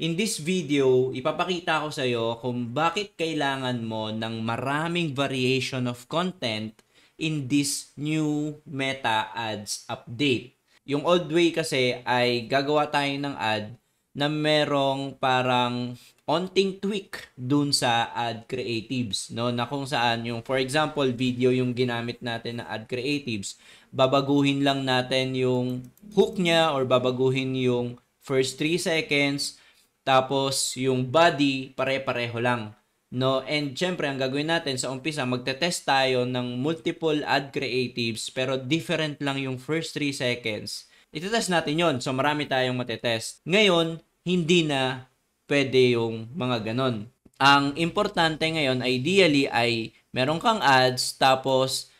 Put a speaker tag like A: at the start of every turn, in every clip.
A: In this video, ipapakita ko sa iyo kung bakit kailangan mo ng maraming variation of content in this new Meta Ads update. Yung old way kasi ay gagawa tayo ng ad na merong parang onting tweak dun sa ad creatives, no? Na kung saan yung, for example, video yung ginamit natin na ad creatives, babaguhin lang natin yung hook niya or babaguhin yung first 3 seconds, tapos yung body pare-pareho lang, no? And syempre ang gagawin natin sa umpisa, magte-test tayo ng multiple ad creatives pero different lang yung first 3 seconds. Ito-test natin yon. So marami tayong matetest. Ngayon, hindi na pwede yung mga ganon. Ang importante ngayon, ideally, ay meron kang ads tapos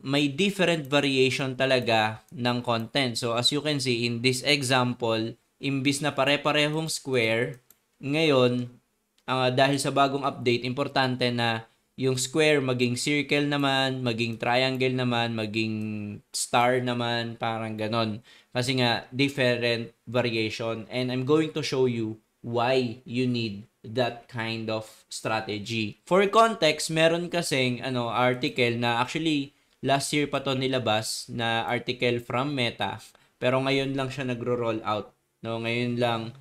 A: may different variation talaga ng content. So as you can see in this example, imbis na pare-parehong square, ngayon, dahil sa bagong update, importante na yung square maging circle naman, maging triangle naman, maging star naman, parang ganon. Kasi nga, different variation. And I'm going to show you why you need that kind of strategy. For context, meron kasing article na actually last year pa to nilabas na article from Meta, pero ngayon lang siya nagro-roll out. No, ngayon lang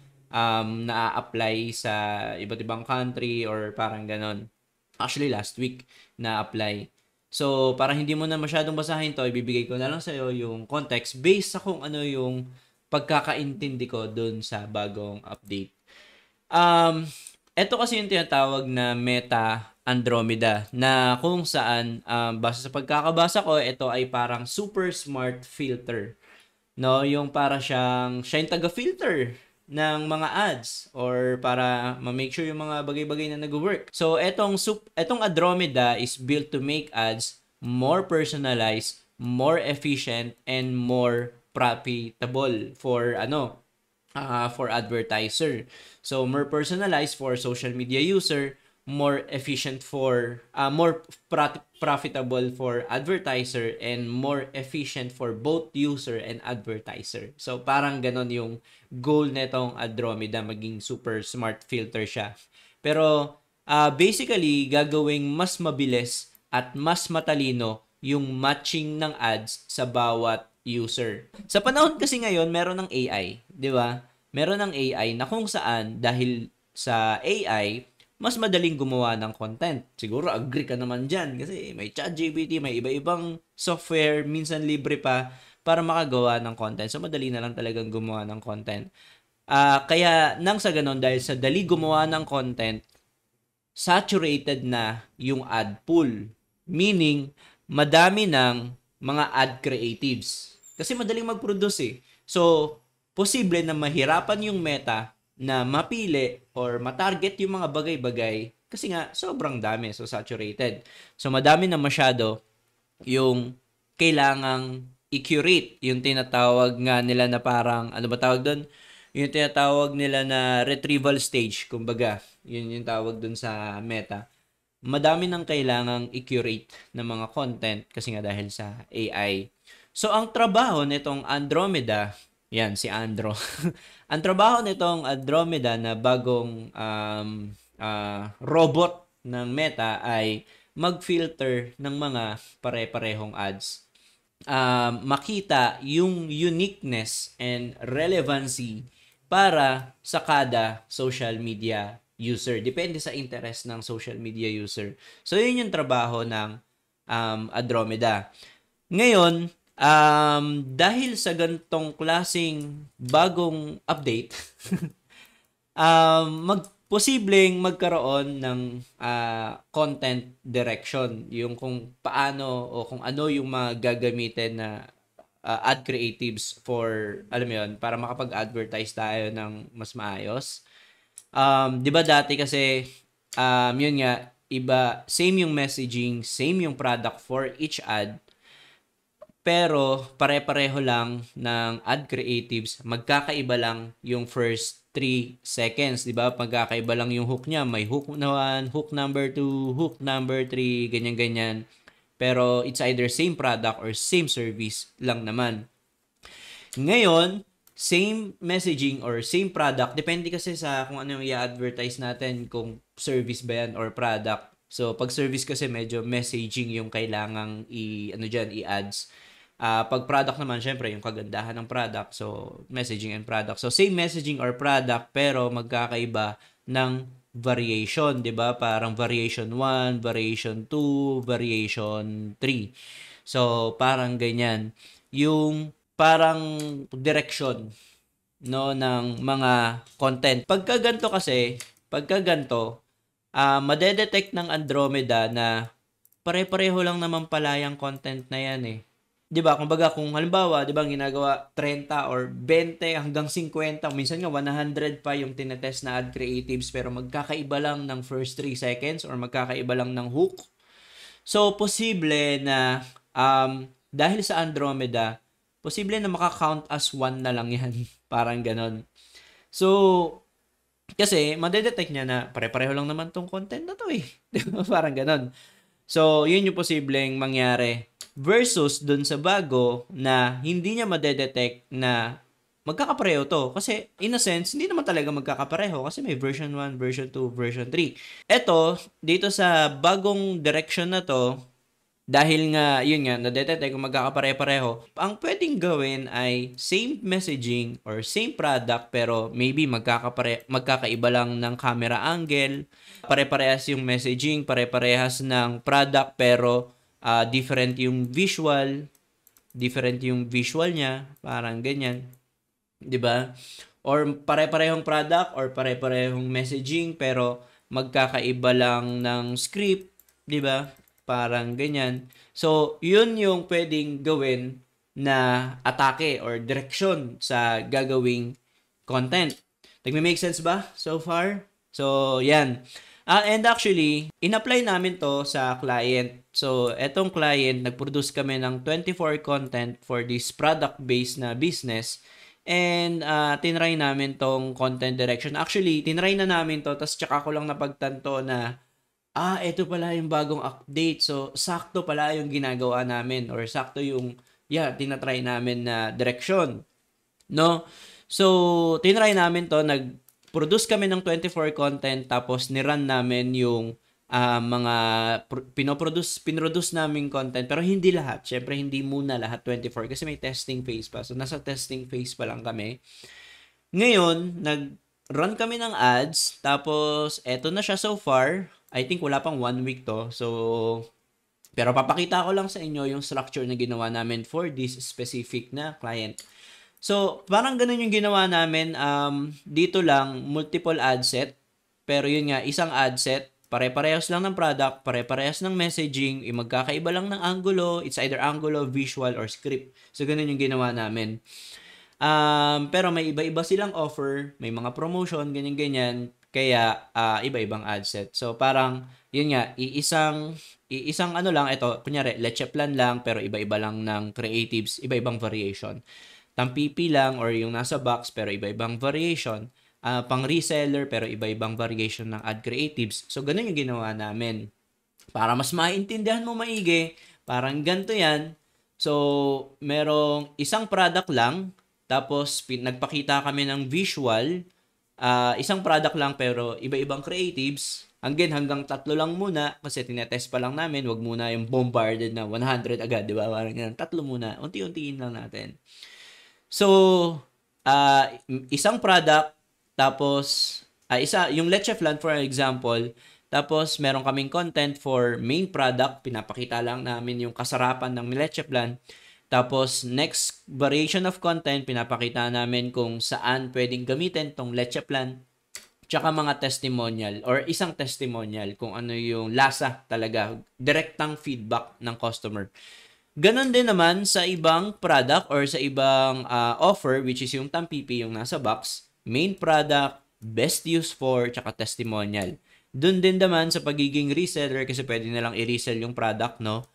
A: na-apply sa iba't ibang country or parang ganon. Actually, last week na-apply. So, para hindi mo na masyadong basahin to, ibibigay ko na lang sa'yo yung context based sa kung ano yung pagkakaintindi ko dun sa bagong update. Ito kasi yung tinatawag na Meta Andromeda na kung saan, base sa pagkakabasa ko, ito ay parang super smart filter. No, yung para siya yung taga-filter ng mga ads or para ma-make sure yung mga bagay-bagay na nag-work. So, etong Andromeda is built to make ads more personalized, more efficient, and more profitable for for advertiser. So, more personalized for social media user, more efficient for more profitable for advertiser, and more efficient for both user and advertiser. So parang ganon yung goal netong Andromeda, maging super smart filter siya. Pero basically gagawing mas mabilis at mas matalino yung matching ng ads sa bawat user. Sa panahon kasi ngayon, meron ng AI, 'di ba? Meron ng AI na kung saan dahil sa AI mas madaling gumawa ng content. Siguro agree ka naman dyan kasi may ChatGPT, may iba-ibang software, minsan libre pa para makagawa ng content. So madali na lang talagang gumawa ng content. Kaya nang sa ganon, dahil sa dali gumawa ng content, saturated na yung ad pool. Meaning, madami ng mga ad creatives. Kasi madaling mag-produce eh. So, posible na mahirapan yung Meta na mapili or matarget yung mga bagay-bagay kasi nga sobrang dami, so saturated. So madami na masyado yung kailangang i-curate, yung tinatawag nga nila na parang, ano ba tawag doon? Yung tinatawag nila na retrieval stage, kumbaga. Yun yung tawag doon sa Meta. Madami nang kailangang i-curate ng mga content kasi nga dahil sa AI. So ang trabaho nitong Andromeda, yan, si Andro. Ang trabaho nitong Andromeda na bagong robot ng Meta ay mag-filter ng mga pare-parehong ads. Makita yung uniqueness and relevancy para sa kada social media user. Depende sa interest ng social media user. So, yun yung trabaho ng Andromeda. Ngayon, dahil sa gantong klaseng bagong update, posibleng magkaroon ng content direction, yung kung paano o kung ano yung mga gagamitin na ad creatives for, alam mo yun, para makapag-advertise tayo ng mas maayos. 'Di ba dati kasi yun nga, iba, same yung messaging, same yung product for each ad, pero pare-pareho lang ng ad creatives, magkakaiba lang yung first 3 seconds, 'di ba? Magkakaiba lang yung hook niya, may hook 1, hook number 2, hook number 3, ganyan-ganyan. Pero it's either same product or same service lang naman. Ngayon, same messaging or same product, depende kasi sa kung ano yung i-advertise natin, kung service ba yan or product. So, pag service kasi medyo messaging yung kailangang i-ads. Pag product naman, syempre, yung kagandahan ng product. So, messaging and product. So, same messaging or product, pero magkakaiba ng variation, di ba? Parang variation 1, variation 2, variation 3. So, parang ganyan. Yung parang direction, no, ng mga content. Pagka ganito, madedetect ng Andromeda na pare-pareho lang naman pala yung content na yan eh. 'Di ba? Kumbaga kung halimbawa, 'di ba, ginagawa 30 or 20 hanggang 50, minsan nga 100 pa yung tinetest na ad creatives, pero magkakaiba lang ng first 3 seconds or magkakaiba lang ng hook. So, posible na dahil sa Andromeda, posible na maka-count as 1 na lang yan. Parang ganon. So, kasi madedetect niya na pare-pareho lang naman tong content na to eh. Parang ganon. So, yun yung posibleng mangyari. Versus dun sa bago na hindi niya madedetect na magkakapareho to. Kasi, in a sense, hindi naman talaga magkakapareho kasi may version 1, version 2, version 3. Eto, dito sa bagong direction na to, dahil nga, yun nga, nadetect kung magkakapare-pareho, ang pwedeng gawin ay same messaging or same product pero maybe magkakaiba lang ng camera angle, pare-parehas yung messaging, pare-parehas ng product pero different yung visual niya, parang ganyan. 'Di ba? Or pare-parehong product or pare-parehong messaging pero magkakaiba lang ng script, 'di ba? Parang ganyan. So, yun yung pwedeng gawin na atake or direction sa gagawing content. Nagme-make sense ba so far? So, yan. And actually, in-apply namin to sa client. So, etong client, nag-produce kami ng 24 content for this product-based na business. And tinry namin tong content direction. Actually, tinry na namin to, tapos tsaka ko lang napagtanto na ito pala yung bagong update. So, sakto pala yung ginagawa namin or sakto yung, tinatry namin na direction. No? So, tinry namin to, nag-produce kami ng 24 content tapos nirun namin yung mga pinoproduce namin content pero hindi lahat. Syempre, hindi muna lahat 24 kasi may testing phase pa. So, nasa testing phase pa lang kami. Ngayon, nag-run kami ng ads tapos eto na siya so far. I think wala pang 1 week to. So, pero papakita ko lang sa inyo yung structure na ginawa namin for this specific na client. So, parang ganun yung ginawa namin. Dito lang, multiple ad set. Pero yun nga, isang ad set. Pare-parehas lang ng product, pare-parehas ng messaging, magkakaiba lang ng angulo. It's either angulo, visual, or script. So, ganun yung ginawa namin. Pero may iba-iba silang offer. May mga promotion, ganyan-ganyan. Kaya, iba-ibang ad set. So, parang, yun nga, iisang ano lang, ito, kunyari, leche plan lang, pero iba-iba lang ng creatives, iba-ibang variation. Tampipi lang, or yung nasa box, pero iba-ibang variation. Pang reseller, pero iba-ibang variation ng ad creatives. So, ganun yung ginawa namin. Para mas maintindihan mo maigi, parang ganito yan. So, merong isang product lang, tapos nagpakita kami ng visual, isang product lang pero iba-ibang creatives. Hanggang 3 lang muna kasi tinetest pa lang namin. Wag muna yung bombarded na 100 agad, di ba? Parang ganun. 3 muna. Unti-untiin lang natin. So, isang product, tapos, yung leche flan for example, tapos meron kaming content for main product. Pinapakita lang namin yung kasarapan ng leche flan. Tapos, next variation of content, pinapakita namin kung saan pwedeng gamitin tong leche plan. Tsaka mga testimonial or isang testimonial kung ano yung lasa talaga. Direktang feedback ng customer. Ganon din naman sa ibang product or sa ibang offer, which is yung tampipi, yung nasa box. Main product, best use for, tsaka testimonial. Doon din naman sa pagiging reseller kasi pwede nalang i-resell yung product, no?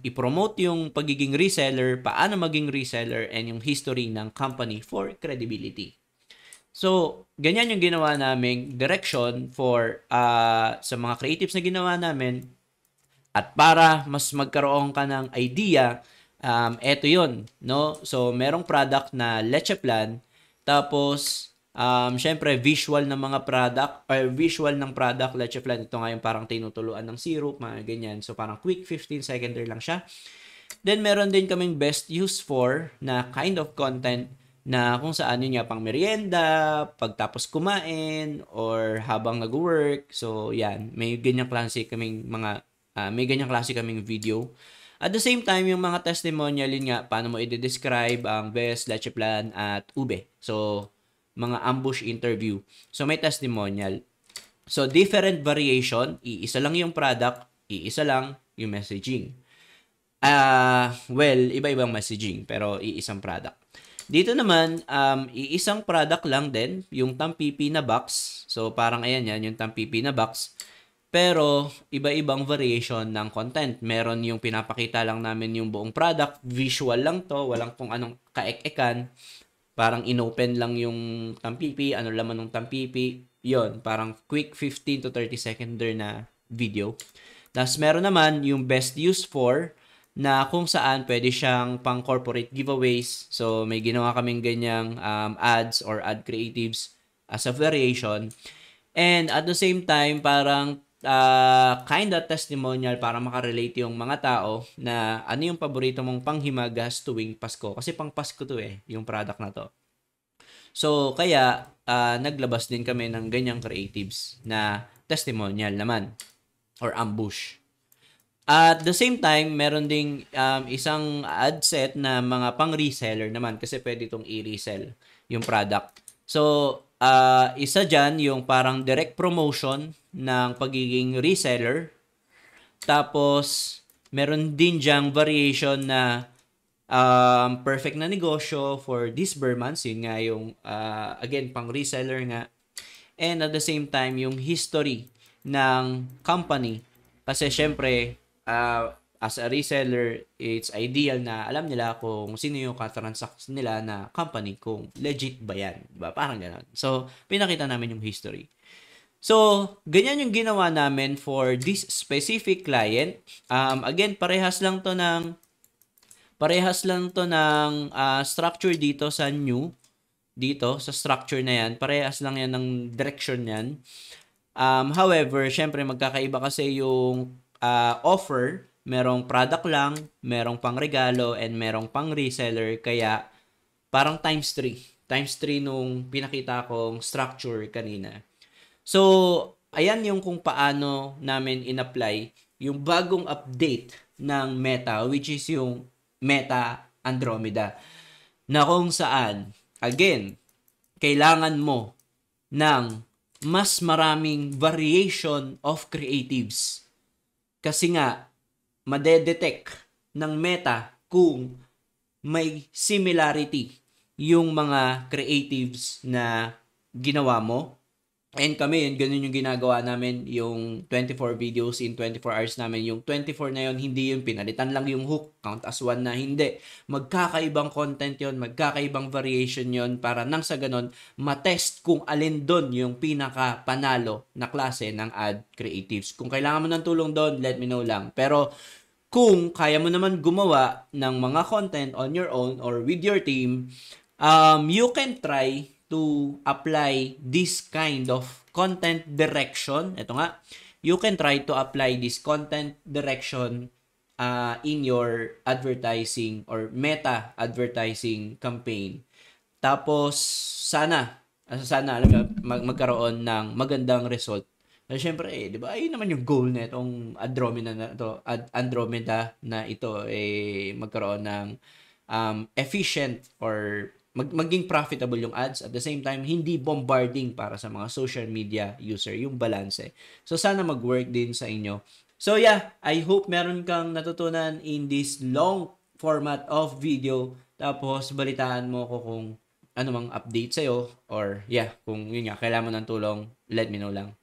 A: I-promote yung pagiging reseller, paano maging reseller, and yung history ng company for credibility. So, ganyan yung ginawa naming direction for sa mga creatives na ginawa namin. At para mas magkaroon ka ng idea, Eto yun, no? So, merong product na leche plan, tapos, syempre, visual ng mga product, or visual ng product, leche plan, ito nga yung parang tinutuluan ng syrup, mga ganyan. So, parang quick 15 secondary lang siya. Then, meron din kaming best use for na kind of content na kung saan yun nga pang merienda, pagtapos kumain, or habang nag-work. So, yan. May ganyang klase kaming video. At the same time, yung mga testimonial, yun nga, paano mo i-describe ang best, leche plan, at ube. So, mga ambush interview. So, may testimonial. So, different variation. Iisa lang yung product, iisa lang yung messaging. Well, iba-ibang messaging, pero iisang product. Dito naman, iisang product lang din, yung tampipi na box. So, parang ayan yan, yung tampipi na box. Pero, iba-ibang variation ng content. Meron yung pinapakita lang namin yung buong product, visual lang to, walang kung anong kaek-ekan. Parang inopen lang yung tampipi, ano laman ng tampipi. Yon, parang quick 15 to 30 seconder na video. Tapos meron naman yung best use for na kung saan pwede siyang pang corporate giveaways. So may ginawa kaming ganyang ads or ad creatives as a variation. And at the same time, parang kind of testimonial para makarelate yung mga tao na ano yung paborito mong panghimagas tuwing Pasko. Kasi pang Pasko to yung product na to. So, kaya naglabas din kami ng ganyang creatives na testimonial naman or ambush. At the same time, meron ding isang ad set na mga pang-reseller naman kasi pwede itong i-resell yung product. So, isa dyan yung parang direct promotion ng pagiging reseller. Tapos, meron din dyang variation na perfect na negosyo for this months. Yun nga yung, again, pang reseller nga. And at the same time, yung history ng company. Kasi syempre, as a reseller, it's ideal na alam nila kung sino yung katransact nila na company, kung legit ba yan. Diba? Parang gano'n. So, pinakita namin yung history. So, ganyan yung ginawa namin for this specific client. Again, parehas lang to ng structure dito sa new. Dito, sa structure na yan. Parehas lang yan ng direction yan. However, syempre, magkakaiba kasi yung offer. Merong product lang, merong pang regalo, and merong pang reseller. Kaya, parang times 3. Times 3 nung pinakita kong structure kanina. So, ayan yung kung paano namin in-apply yung bagong update ng Meta, which is yung Meta Andromeda. Na kung saan, again, kailangan mo ng mas maraming variation of creatives. Kasi nga, madedetect ng Meta kung may similarity yung mga creatives na ginawa mo. And kami, ganun yung ginagawa namin, yung 24 videos in 24 hours namin. Yung 24 na yun, hindi yung pinalitan lang yung hook, count as one na, hindi. Magkakaibang content yon, magkakaibang variation yon para nang sa ganun, matest kung alin doon yung pinaka-panalo na klase ng ad creatives. Kung kailangan mo ng tulong doon, let me know lang. Pero kung kaya mo naman gumawa ng mga content on your own or with your team, you can try to apply this kind of content direction. Ito nga, you can try to apply this content direction in your advertising or Meta advertising campaign. Tapos, sana alam mo, magkaroon ng magandang result. Kasi syempre, di ba, ayun naman yung goal na itong Andromeda na ito, magkaroon ng efficient or maging profitable yung ads, at the same time hindi bombarding para sa mga social media user, yung balance. So sana mag-work din sa inyo. So yeah, I hope meron kang natutunan in this long format of video. Tapos balitaan mo ko kung ano mang update sa'yo, or yeah, kung yun nga, kailangan mo ng tulong, let me know lang.